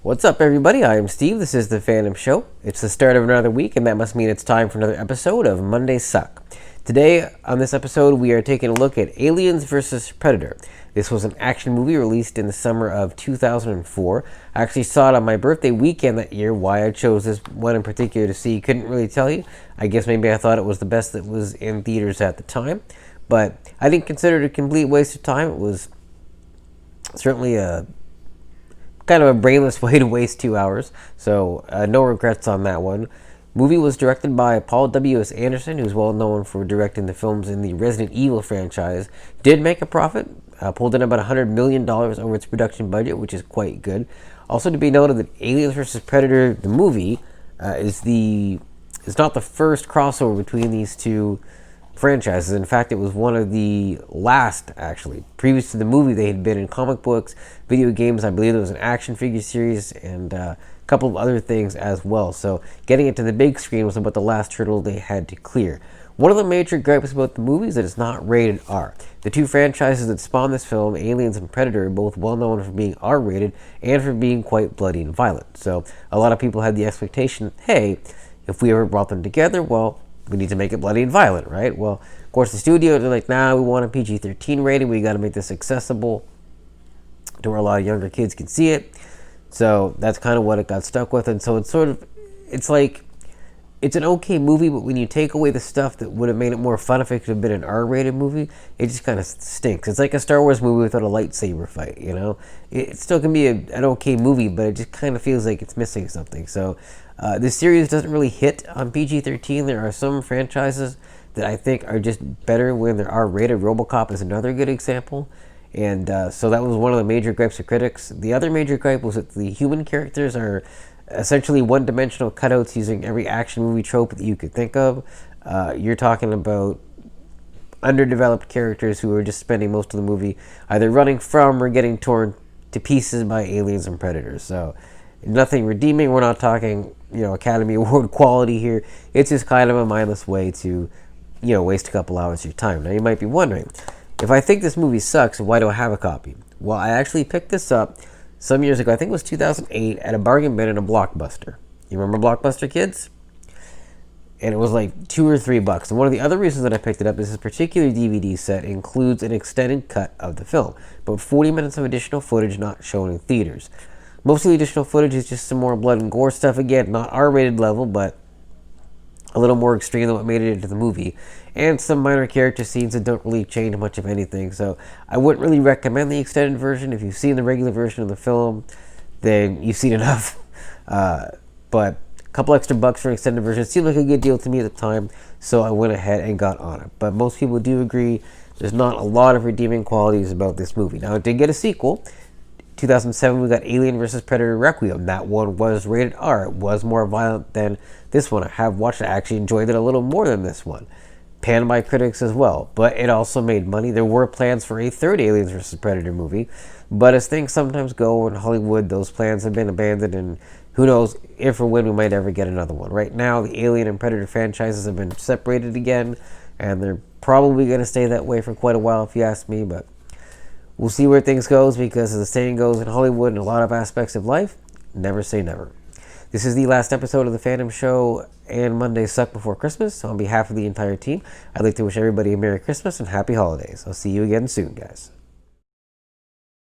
What's up, everybody? I am Steve. This is The Phantom Show. It's the start of another week, and that must mean it's time for another episode of Monday Suck. Today, on this episode, we are taking a look at Aliens vs. Predator. This was an action movie released in the summer of 2004. I actually saw it on my birthday weekend that year. Why I chose this one in particular to see, couldn't really tell you. I guess maybe I thought it was the best that was in theaters at the time. But I didn't consider it a complete waste of time. It was certainly a kind of a brainless way to waste 2 hours, so no regrets on that one. Movie was directed by Paul W.S. Anderson, who's well known for directing the films in the Resident Evil franchise. Did make a profit, pulled in about $100 million over its production budget, which is quite good. Also to be noted that Aliens vs. Predator, the movie, is not the first crossover between these two franchises. In fact, it was one of the last, actually. Previous to the movie, they had been in comic books, video games. I believe there was an action figure series and a couple of other things as well. So getting it to the big screen was about the last hurdle they had to clear. One of the major gripes about the movie is that it's not rated R. The two franchises that spawned this film, Aliens and Predator, are both well known for being R-rated and for being quite bloody and violent. So a lot of people had the expectation, hey, if we ever brought them together, well, we need to make it bloody and violent, right? Well, of course, the studio, they're like, nah, we want a PG-13 rating. We got to make this accessible to where a lot of younger kids can see it. So that's kind of what it got stuck with. And so it's like, it's an okay movie, but when you take away the stuff that would have made it more fun if it could have been an R-rated movie, it just kind of stinks. It's like a Star Wars movie without a lightsaber fight, you know? It still can be an okay movie, but it just kind of feels like it's missing something. So this series doesn't really hit on PG-13. There are some franchises that I think are just better when they're R-rated. RoboCop is another good example. And so that was one of the major gripes of critics. The other major gripe was that the human characters are essentially one-dimensional cutouts using every action movie trope that you could think of. You're talking about underdeveloped characters who are just spending most of the movie either running from or getting torn to pieces by aliens and predators. So nothing redeeming. We're not talking, Academy Award quality here. It's just kind of a mindless way to, waste a couple hours of your time. Now you might be wondering, if I think this movie sucks, why do I have a copy? Well, I actually picked this up some years ago. I think it was 2008 at a bargain bin in a Blockbuster. You remember Blockbuster, kids? And it was like $2 or $3. And one of the other reasons that I picked it up is this particular DVD set includes an extended cut of the film, about 40 minutes of additional footage not shown in theaters. Most of the additional footage is just some more blood and gore stuff. Again, not R-rated level, but a little more extreme than what made it into the movie. And some minor character scenes that don't really change much of anything. So I wouldn't really recommend the extended version. If you've seen the regular version of the film, then you've seen enough. But a couple extra bucks for an extended version seemed like a good deal to me at the time, so I went ahead and got on it. But most people do agree there's not a lot of redeeming qualities about this movie. Now, it did get a sequel. 2007, we got Alien vs. Predator Requiem. That one was rated R. It was more violent than this one. I have watched it. I actually enjoyed it a little more than this one. Panned by critics as well. But it also made money. There were plans for a third Aliens vs. Predator movie. But as things sometimes go in Hollywood, those plans have been abandoned. And who knows if or when we might ever get another one. Right now, the Alien and Predator franchises have been separated again. And they're probably going to stay that way for quite a while, if you ask me. But we'll see where things goes, because as the saying goes in Hollywood and a lot of aspects of life, never say never. This is the last episode of The Phantom Show and Monday Suck Before Christmas. So on behalf of the entire team, I'd like to wish everybody a Merry Christmas and Happy Holidays. I'll see you again soon, guys.